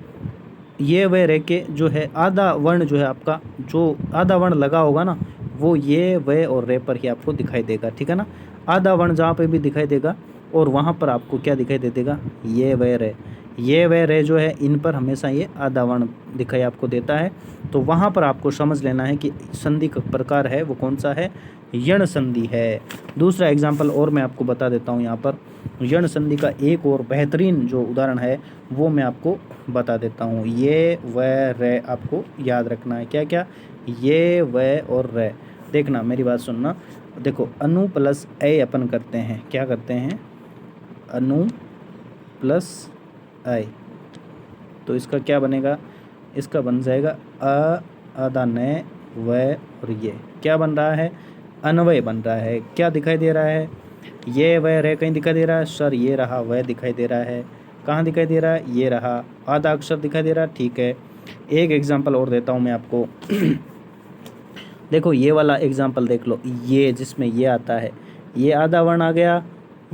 ये वह रे के जो है आधा वर्ण जो है आपका, जो आधा वर्ण लगा होगा ना वो ये वह और रे पर ही आपको दिखाई देगा, ठीक है ना। आधा वर्ण जहाँ पे भी दिखाई देगा और वहाँ पर आपको क्या दिखाई दे देगा, ये वह रे। ये वह रे जो है इन पर हमेशा ये आधा वर्ण दिखाई आपको देता है। तो वहाँ पर आपको समझ लेना है कि संधि का प्रकार है वो कौन सा है, यण संधि है। दूसरा एग्जाम्पल और मैं आपको बता देता हूँ यहाँ पर। यण संधि का एक और बेहतरीन जो उदाहरण है वो मैं आपको बता देता हूँ। ये व रे आपको याद रखना है, क्या क्या, ये व और रे। देखना मेरी बात सुनना, देखो अनु प्लस ए अपन करते हैं, क्या करते हैं, अनु प्लस ए। तो इसका क्या बनेगा, इसका बन जाएगा आधा न व और ये क्या बन रहा है, अन्वय बन रहा है। क्या दिखाई दे रहा है, ये वह रे कहीं दिखाई दे रहा है सर, ये रहा वह दिखाई दे रहा है, कहाँ दिखाई दे रहा है, ये रहा आधा अक्षर दिखाई दे रहा है, ठीक है। एक एग्जांपल और देता हूँ मैं आपको देखो ये वाला एग्जांपल देख लो, ये जिसमें ये आता है, ये आधा वर्ण आ गया,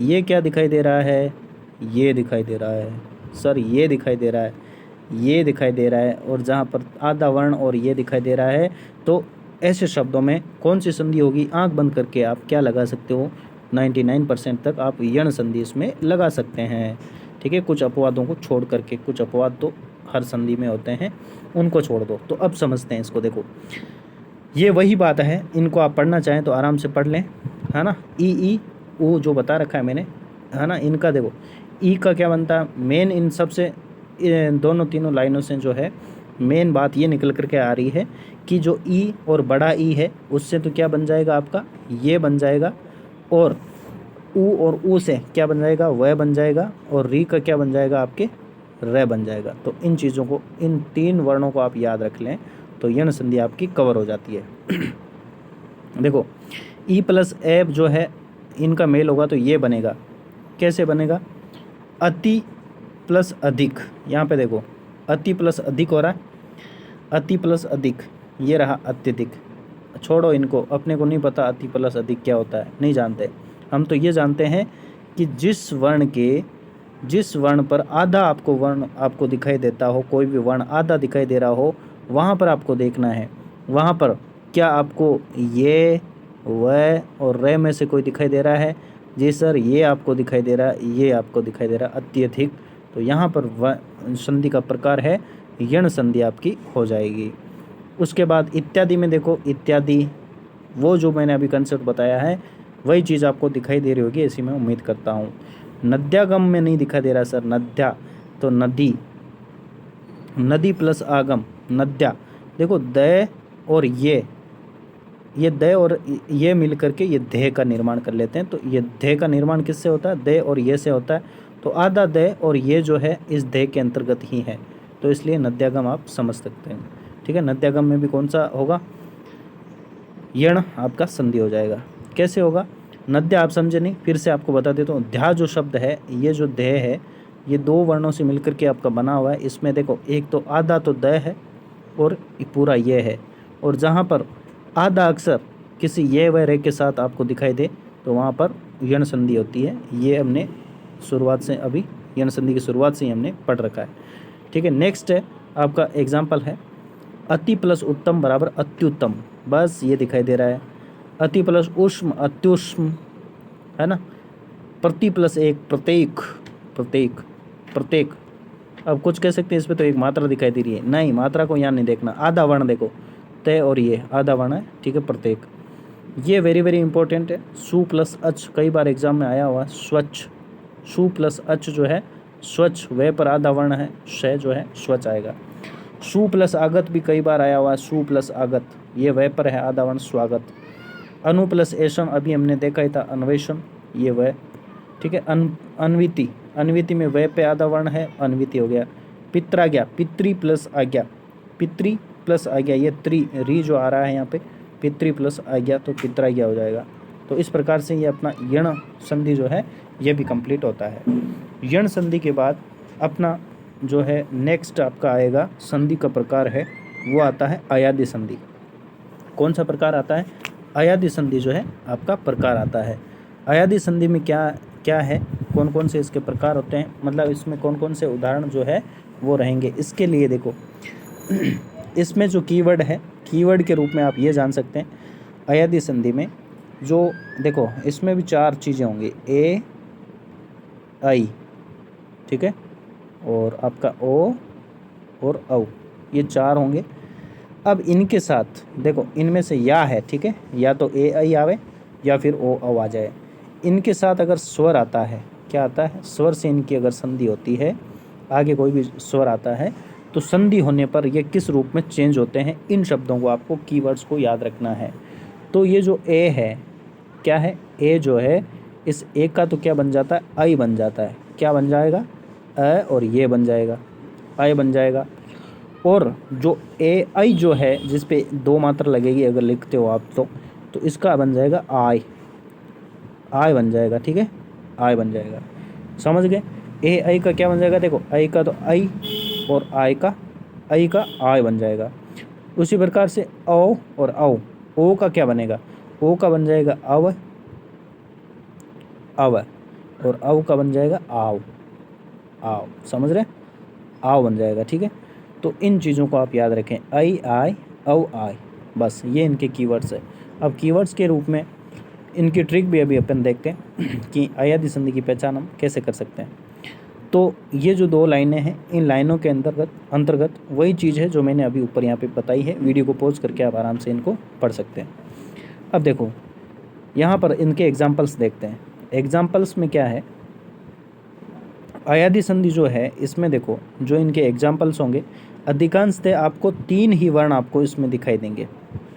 ये क्या दिखाई दे रहा है, ये दिखाई दे रहा है सर, ये दिखाई दे रहा है, ये दिखाई दे रहा है। और जहाँ पर आधा वर्ण और ये दिखाई दे रहा है तो ऐसे शब्दों में कौन सी संधि होगी, आंख बंद करके आप क्या लगा सकते हो, 99% तक आप यण संधि इसमें लगा सकते हैं, ठीक है। कुछ अपवादों को छोड़ करके, कुछ अपवाद तो हर संधि में होते हैं, उनको छोड़ दो। तो अब समझते हैं इसको। देखो ये वही बात है, इनको आप पढ़ना चाहें तो आराम से पढ़ लें, है ना। ई ओ जो बता रखा है मैंने, है ना। इनका देखो ई का क्या बनता है, मेन इन सबसे दोनों तीनों लाइनों से जो है मेन बात ये निकल करके आ रही है कि जो ई और बड़ा ई है उससे तो क्या बन जाएगा आपका, ये बन जाएगा। और ऊ से क्या बन जाएगा, वह बन जाएगा। और री का क्या बन जाएगा, आपके रे बन जाएगा। तो इन चीज़ों को, इन तीन वर्णों को आप याद रख लें तो यण संधि आपकी कवर हो जाती है। देखो ई प्लस एब जो है इनका मेल होगा तो ये बनेगा, कैसे बनेगा, अति प्लस अधिक। यहाँ पे देखो अति प्लस अधिक हो रहा है, अति प्लस अधिक, ये रहा अत्यधिक। छोड़ो इनको, अपने को नहीं पता अति प्लस अधिक क्या होता है, नहीं जानते। हम तो ये जानते हैं कि जिस वर्ण पर आधा आपको वर्ण आपको दिखाई देता हो, कोई भी वर्ण आधा दिखाई दे रहा हो, वहाँ पर आपको देखना है वहाँ पर क्या आपको ये वह और रे में से कोई दिखाई दे रहा है, जी सर ये आपको दिखाई दे रहा है, ये आपको दिखाई दे रहा है अत्यधिक। तो यहाँ पर संधि का प्रकार है यण संधि आपकी हो जाएगी। उसके बाद इत्यादि में देखो, इत्यादि वो जो मैंने अभी कंसेप्ट बताया है वही चीज़ आपको दिखाई दे रही होगी, ऐसी मैं उम्मीद करता हूँ। नद्यागम में नहीं दिखाई दे रहा सर, नद्या तो नदी, नदी प्लस आगम, नद्या। देखो दय और ये दय और ये मिल करके ये देह का निर्माण कर लेते हैं। तो ये देह का निर्माण किससे होता है, दय और ये से होता है। तो आधा दय और ये जो है इस देह के अंतर्गत ही है, तो इसलिए नद्यागम आप समझ सकते हैं, ठीक है। नद्यागम में भी कौन सा होगा, यण आपका संधि हो जाएगा। कैसे होगा, नद्या आप समझे नहीं, फिर से आपको बता देता हूँ। ध्या जो शब्द है, ये जो देह है ये दो वर्णों से मिलकर के आपका बना हुआ है। इसमें देखो एक तो आधा तो दय है और पूरा ये है, और जहाँ पर आधा अक्षर किसी ये व रे के साथ आपको दिखाई दे तो वहाँ पर यण संधि होती है। ये हमने शुरुआत से, अभी यण संधि की शुरुआत से ही हमने पढ़ रखा है, ठीक है। नेक्स्ट है आपका एग्जाम्पल है अति प्लस उत्तम बराबर अत्युत्तम, बस ये दिखाई दे रहा है। अति प्लस उष्म अत्युष्म, है ना। प्रति प्लस एक प्रत्येक, प्रत्येक प्रत्येक। अब कुछ कह सकते हैं इस पर, तो एक मात्रा दिखाई दे रही है, नहीं मात्रा को यहाँ नहीं देखना। आधा वर्ण देखो, तय और ये आधा वर्ण है, ठीक है, प्रत्येक। ये वेरी वेरी इंपॉर्टेंट है। सु प्लस अच कई बार एग्जाम में आया हुआ है, स्वच्छ। सु प्लस अच जो है स्वच्छ, वे पर आधा वर्ण है, श जो है स्वच्छ आएगा। सु प्लस आगत भी कई बार आया हुआ है, सु प्लस आगत, ये वे पर है आधा वर्ण स्वागत। अनु प्लस एषम अभी हमने देखा ही था, अन्वेषण, ये वह। ठीक है। अन्विति, अन्विति में वे पे आधा वर्ण है, अन्विति हो गया। पित्राज्ञा, पितृ प्लस आज्ञा, पितृ प्लस आज्ञा, ये री जो आ रहा है यहाँ पे, पितृ प्लस आज्ञा, तो पित्राज्ञा हो जाएगा। तो इस प्रकार से ये अपना यण संधि जो है ये भी कंप्लीट होता है। यण संधि के बाद अपना जो है नेक्स्ट आपका आएगा संधि का प्रकार है, वो आता है अयादि संधि। कौन सा प्रकार आता है? अयादि संधि जो है आपका प्रकार आता है। अयादि संधि में क्या क्या है, कौन कौन से इसके प्रकार होते हैं, मतलब इसमें कौन कौन से उदाहरण जो है वो रहेंगे। इसके लिए देखो इसमें जो कीवर्ड है, कीवर्ड के रूप में आप ये जान सकते हैं अयादि संधि में जो देखो इसमें भी 4 चीज़ें होंगी, ए आई, ठीक है, और आपका ओ और औ, ये 4 होंगे। अब इनके साथ देखो इनमें से या है, ठीक है, या तो ए आई आवे या फिर ओ औ आ जाए। इनके साथ अगर स्वर आता है, क्या आता है, स्वर से इनकी अगर संधि होती है, आगे कोई भी स्वर आता है तो संधि होने पर ये किस रूप में चेंज होते हैं, इन शब्दों को आपको कीवर्ड्स को याद रखना है। तो ये जो ए है, क्या है, ए जो है इस ए का तो क्या बन जाता है, आई बन जाता है। क्या बन जाएगा, अ और ये बन जाएगा, आई बन जाएगा। और जो ए आई जो है जिस पे 2 मात्रा लगेगी अगर लिखते हो आप तो इसका बन जाएगा आई, आई बन जाएगा, ठीक है, आई बन जाएगा। समझ गए? ए आई का क्या बन जाएगा, देखो आई का तो आई और आई का आई बन जाएगा। उसी प्रकार से औ और औ, ओ का क्या बनेगा, ओ का बन जाएगा अव, अव, और औ का बन जाएगा आव, आव, समझ रहे, आव बन जाएगा, ठीक है। तो इन चीज़ों को आप याद रखें, आई आई औ आई, बस ये इनके कीवर्ड्स है। अब कीवर्ड्स के रूप में इनकी ट्रिक भी अभी अपन देखते हैं कि अयादि संधि की पहचान हम कैसे कर सकते हैं। तो ये जो 2 लाइनें हैं, इन लाइनों के अंतर्गत वही चीज़ है जो मैंने अभी ऊपर यहाँ पे बताई है। वीडियो को पॉज करके आप आराम से इनको पढ़ सकते हैं। अब देखो यहाँ पर इनके एग्जाम्पल्स देखते हैं। एग्जाम्पल्स में क्या है, अयादि संधि जो है इसमें देखो जो इनके एग्जाम्पल्स होंगे अधिकांशतः आपको 3 ही वर्ण आपको इसमें दिखाई देंगे,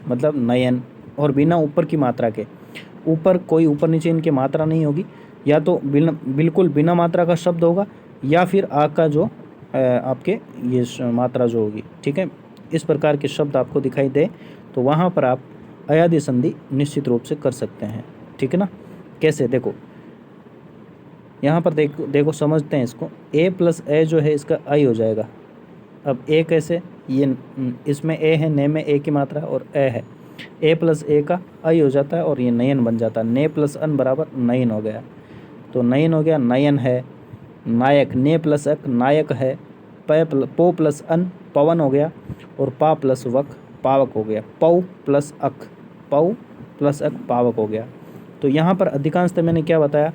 मतलब नयन और बिना ऊपर की मात्रा के। ऊपर कोई ऊपर नीचे इनकी मात्रा नहीं होगी, या तो बिल्कुल बिना मात्रा का शब्द होगा या फिर आ का जो आपके ये मात्रा जो होगी, ठीक है। इस प्रकार के शब्द आपको दिखाई दे तो वहाँ पर आप अयादि संधि निश्चित रूप से कर सकते हैं, ठीक है ना। कैसे, देखो यहाँ पर देखो समझते हैं इसको। ए प्लस ए जो है इसका आई हो जाएगा। अब ए कैसे, ये इसमें ए है, ने में ए की मात्रा और ए है, ए प्लस ए का आई हो जाता है और ये नयन बन जाता है। ने प्लस अन बराबर नयन हो गया, तो नयन हो गया, नयन है। नायक, ने प्लस अक नायक है। पो प्लस अन पवन हो गया, और पा प्लस वक पावक हो गया। पौ प्लस अक, पौ प्लस अक पावक हो गया। तो यहाँ पर अधिकांशतः मैंने क्या बताया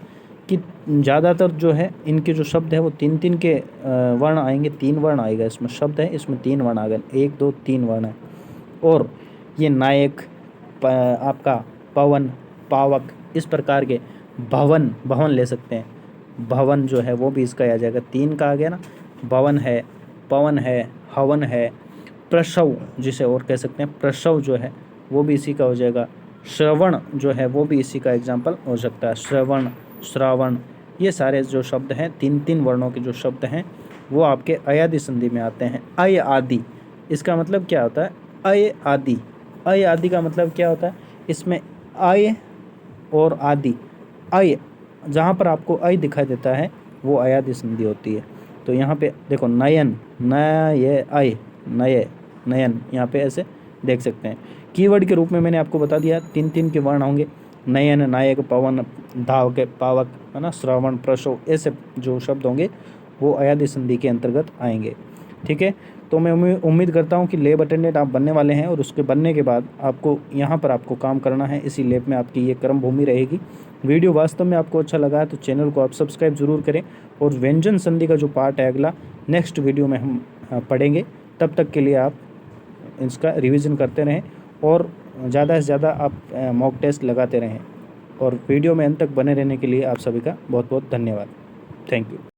कि ज़्यादातर जो है इनके जो शब्द है वो 3 के वर्ण आएंगे, 3 वर्ण आएगा। इसमें शब्द है, इसमें 3 वर्ण आ गए, 1 2 3 वर्ण है। और ये नायक, आपका पवन, पावक, इस प्रकार के भवन, भवन ले सकते हैं। भवन जो है वो भी इसका आ जाएगा, 3 का आ गया ना। भवन है, पवन है, हवन है। प्रसव जिसे और कह सकते हैं, प्रसव जो है वो भी इसी का हो जाएगा। श्रवण जो है वो भी इसी का एग्जाम्पल हो सकता है। श्रवण, श्रावण, ये सारे जो शब्द हैं 3 वर्णों के जो शब्द हैं वो आपके अयादि संधि में आते हैं। अय आदि, इसका मतलब क्या होता है, अय आदि। अय आदि का मतलब क्या होता है, इसमें अय और आदि, अय जहाँ पर आपको अय दिखाई देता है वो अयादि संधि होती है। तो यहाँ पे देखो नयन, नय अय, नय नयन, यहाँ पे ऐसे देख सकते हैं। कीवर्ड के रूप में मैंने आपको बता दिया 3 के वर्ण होंगे, नयन, नायक, पवन, धावक, पावक, है ना, श्रवण, प्रसव, ऐसे जो शब्द होंगे वो अयादि संधि के अंतर्गत आएंगे, ठीक है। तो मैं उम्मीद करता हूँ कि लैब अटेंडेंट आप बनने वाले हैं, और उसके बनने के बाद आपको यहाँ पर आपको काम करना है। इसी लैब में आपकी ये कर्म भूमि रहेगी। वीडियो वास्तव में आपको अच्छा लगा है तो चैनल को आप सब्सक्राइब ज़रूर करें, और व्यंजन संधि का जो पार्ट है अगला नेक्स्ट वीडियो में हम पढ़ेंगे। तब तक के लिए आप इसका रिवीजन करते रहें और ज़्यादा से ज़्यादा आप मॉक टेस्ट लगाते रहें। और वीडियो में अंत तक बने रहने के लिए आप सभी का बहुत बहुत धन्यवाद। Thank you.